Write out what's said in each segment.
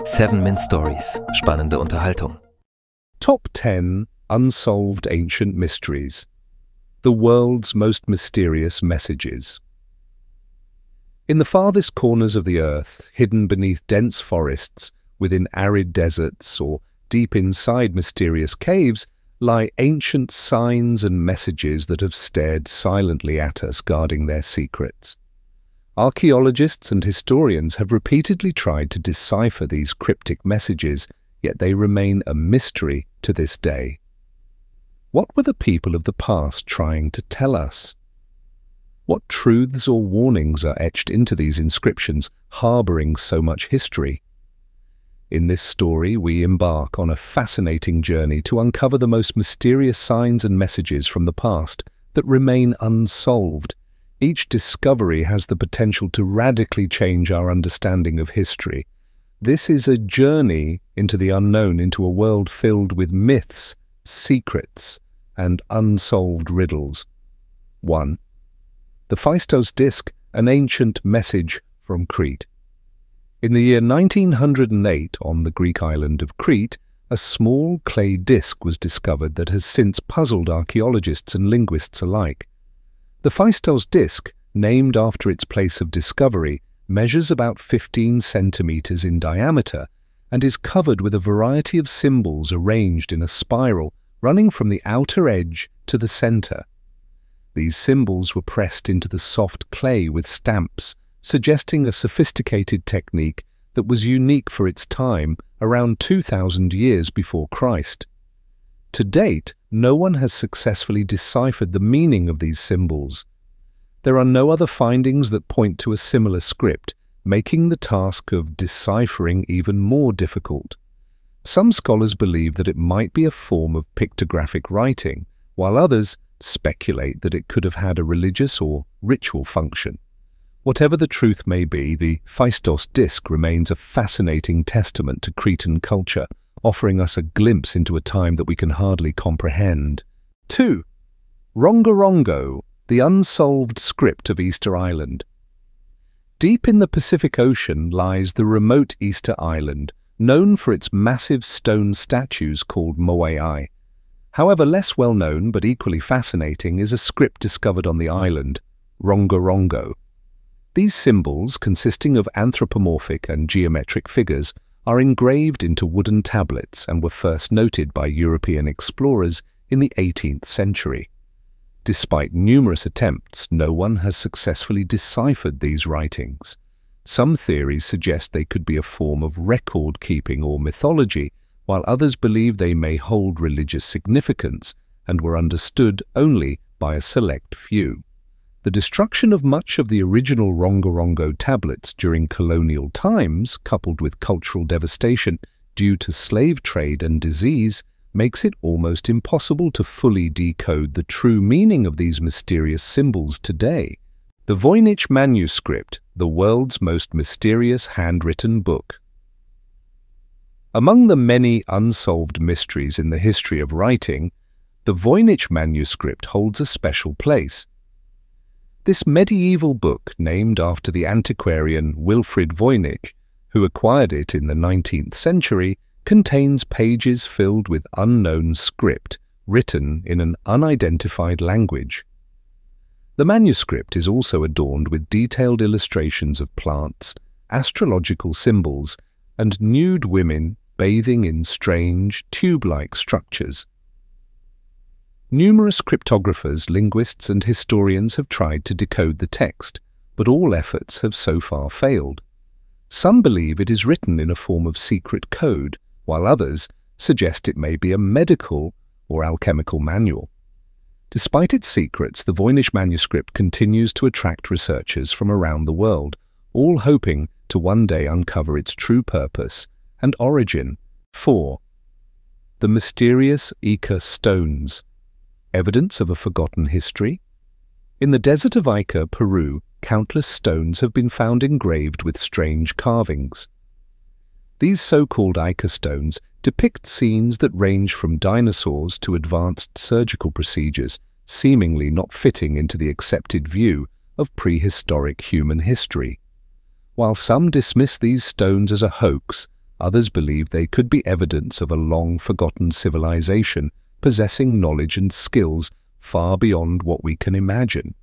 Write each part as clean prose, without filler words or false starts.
7 Min Stories. Spannende Unterhaltung. Top 10 Unsolved Ancient Mysteries. The world's most mysterious messages. In the farthest corners of the earth, hidden beneath dense forests, within arid deserts, or deep inside mysterious caves, lie ancient signs and messages that have stared silently at us, guarding their secrets. Archaeologists and historians have repeatedly tried to decipher these cryptic messages, yet they remain a mystery to this day. What were the people of the past trying to tell us? What truths or warnings are etched into these inscriptions, harboring so much history? In this story, we embark on a fascinating journey to uncover the most mysterious signs and messages from the past that remain unsolved. Each discovery has the potential to radically change our understanding of history. This is a journey into the unknown, into a world filled with myths, secrets, and unsolved riddles. 1. The Phaistos disc, an ancient message from Crete. In the year 1908, on the Greek island of Crete, a small clay disc was discovered that has since puzzled archaeologists and linguists alike. The Phaistos disc, named after its place of discovery, measures about 15 centimeters in diameter and is covered with a variety of symbols arranged in a spiral running from the outer edge to the center. These symbols were pressed into the soft clay with stamps, suggesting a sophisticated technique that was unique for its time, around 2,000 years before Christ. To date, no one has successfully deciphered the meaning of these symbols. There are no other findings that point to a similar script, making the task of deciphering even more difficult. Some scholars believe that it might be a form of pictographic writing, while others speculate that it could have had a religious or ritual function. Whatever the truth may be, the Phaistos disc remains a fascinating testament to Cretan culture, offering us a glimpse into a time that we can hardly comprehend. 2. Rongorongo, the unsolved script of Easter Island. Deep in the Pacific Ocean lies the remote Easter Island, known for its massive stone statues called moai. However, less well known but equally fascinating is a script discovered on the island, Rongorongo. These symbols, consisting of anthropomorphic and geometric figures, are engraved into wooden tablets and were first noted by European explorers in the 18th century. Despite numerous attempts, no one has successfully deciphered these writings. Some theories suggest they could be a form of record-keeping or mythology, while others believe they may hold religious significance and were understood only by a select few. The destruction of much of the original Rongorongo tablets during colonial times, coupled with cultural devastation due to slave trade and disease, makes it almost impossible to fully decode the true meaning of these mysterious symbols today. The Voynich Manuscript, the world's most mysterious handwritten book. Among the many unsolved mysteries in the history of writing, the Voynich Manuscript holds a special place. This medieval book, named after the antiquarian Wilfrid Voynich, who acquired it in the 19th century, contains pages filled with unknown script written in an unidentified language. The manuscript is also adorned with detailed illustrations of plants, astrological symbols, and nude women bathing in strange, tube-like structures. Numerous cryptographers, linguists, and historians have tried to decode the text, but all efforts have so far failed. Some believe it is written in a form of secret code, while others suggest it may be a medical or alchemical manual. Despite its secrets, the Voynich manuscript continues to attract researchers from around the world, all hoping to one day uncover its true purpose and origin. 4. The mysterious Ica Stones. Evidence of a forgotten history? In the desert of Ica, Peru, countless stones have been found engraved with strange carvings. These so-called Ica stones depict scenes that range from dinosaurs to advanced surgical procedures, seemingly not fitting into the accepted view of prehistoric human history. While some dismiss these stones as a hoax, Others believe they could be evidence of a long-forgotten civilization possessing knowledge and skills far beyond what we can imagine.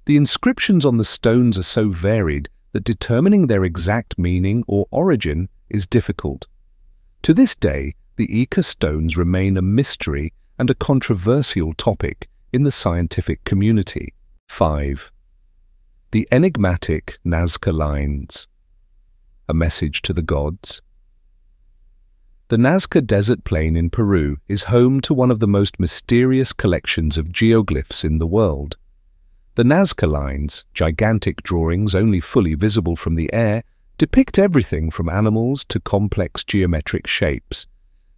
The inscriptions on the stones are so varied that determining their exact meaning or origin is difficult. To this day, the Ica stones remain a mystery and a controversial topic in the scientific community. 5. The enigmatic Nazca lines. A message to the gods. The Nazca Desert Plain in Peru is home to one of the most mysterious collections of geoglyphs in the world. The Nazca lines, gigantic drawings only fully visible from the air, depict everything from animals to complex geometric shapes.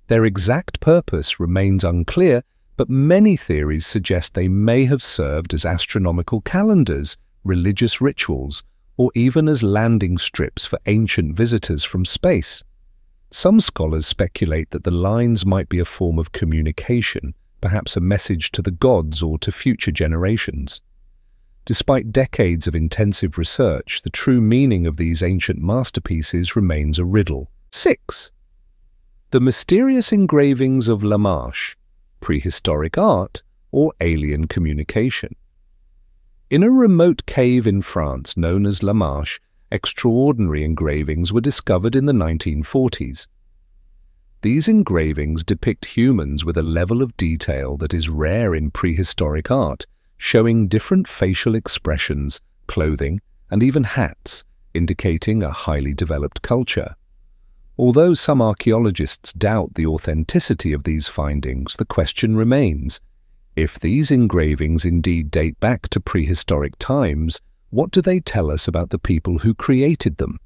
Their exact purpose remains unclear, but many theories suggest they may have served as astronomical calendars, religious rituals, or even as landing strips for ancient visitors from space. Some scholars speculate that the lines might be a form of communication, perhaps a message to the gods or to future generations. Despite decades of intensive research, the true meaning of these ancient masterpieces remains a riddle. 6. The mysterious engravings of Lascaux, prehistoric art, or alien communication. In a remote cave in France known as Lascaux, extraordinary engravings were discovered in the 1940s. These engravings depict humans with a level of detail that is rare in prehistoric art, showing different facial expressions, clothing, and even hats, indicating a highly developed culture. Although some archaeologists doubt the authenticity of these findings, the question remains: if these engravings indeed date back to prehistoric times, what do they tell us about the people who created them?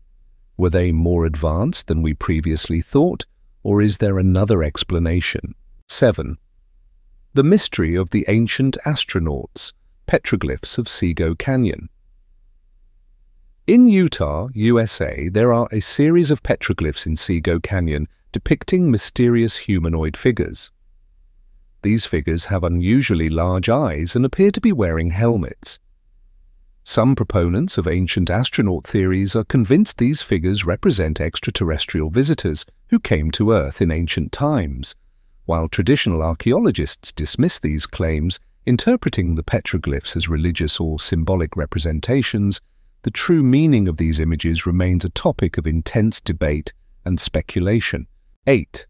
Were they more advanced than we previously thought, or is there another explanation? 7. The mystery of the ancient astronauts, petroglyphs of Sego Canyon. In Utah, USA, there are a series of petroglyphs in Sego Canyon depicting mysterious humanoid figures. These figures have unusually large eyes and appear to be wearing helmets. Some proponents of ancient astronaut theories are convinced these figures represent extraterrestrial visitors who came to Earth in ancient times, while traditional archaeologists dismiss these claims, interpreting the petroglyphs as religious or symbolic representations. The true meaning of these images remains a topic of intense debate and speculation. 8.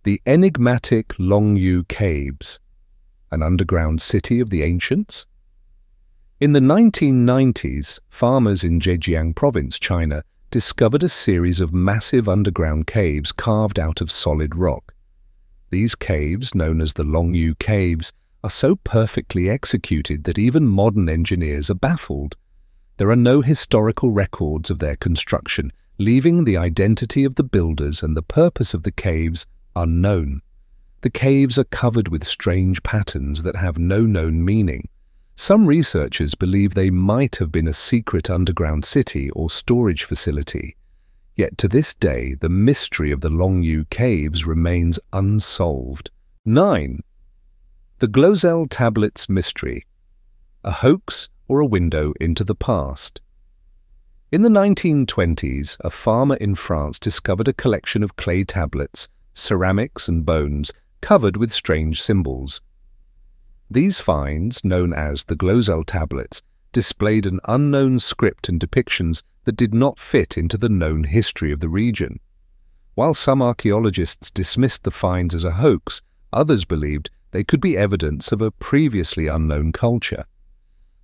The enigmatic Longyou Caves, an underground city of the ancients. In the 1990s, farmers in Zhejiang province, China, discovered a series of massive underground caves carved out of solid rock. These caves, known as the Longyou Caves, are so perfectly executed that even modern engineers are baffled. There are no historical records of their construction, leaving the identity of the builders and the purpose of the caves unknown. The caves are covered with strange patterns that have no known meaning. Some researchers believe they might have been a secret underground city or storage facility. Yet to this day, the mystery of the Longyou Caves remains unsolved. 9. The Glozel Tablets Mystery, a hoax or a window into the past. In the 1920s, a farmer in France discovered a collection of clay tablets, ceramics and bones covered with strange symbols. These finds, known as the Glozel tablets, displayed an unknown script and depictions that did not fit into the known history of the region. While some archaeologists dismissed the finds as a hoax, others believed they could be evidence of a previously unknown culture.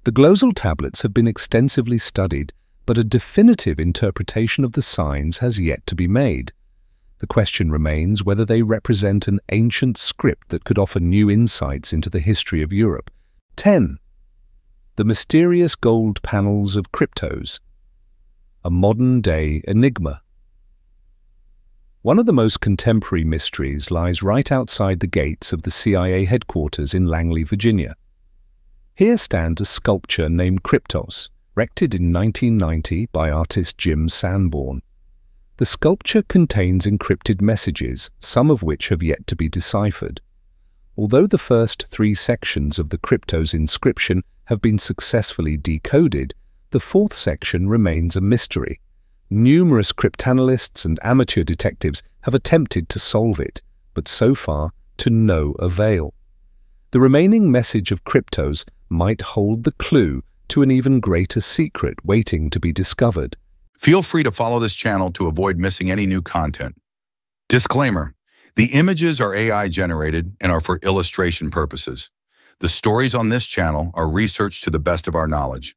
The Glozel tablets have been extensively studied, but a definitive interpretation of the signs has yet to be made. The question remains whether they represent an ancient script that could offer new insights into the history of Europe. 10. The mysterious gold panels of Kryptos, a modern-day enigma. One of the most contemporary mysteries lies right outside the gates of the CIA headquarters in Langley, Virginia. Here stands a sculpture named Kryptos, erected in 1990 by artist Jim Sanborn. The sculpture contains encrypted messages, some of which have yet to be deciphered. Although the first 3 sections of the Kryptos inscription have been successfully decoded, the 4th section remains a mystery. Numerous cryptanalysts and amateur detectives have attempted to solve it, but so far to no avail. The remaining message of Kryptos might hold the clue to an even greater secret waiting to be discovered. Feel free to follow this channel to avoid missing any new content. Disclaimer: the images are AI generated and are for illustration purposes. The stories on this channel are researched to the best of our knowledge.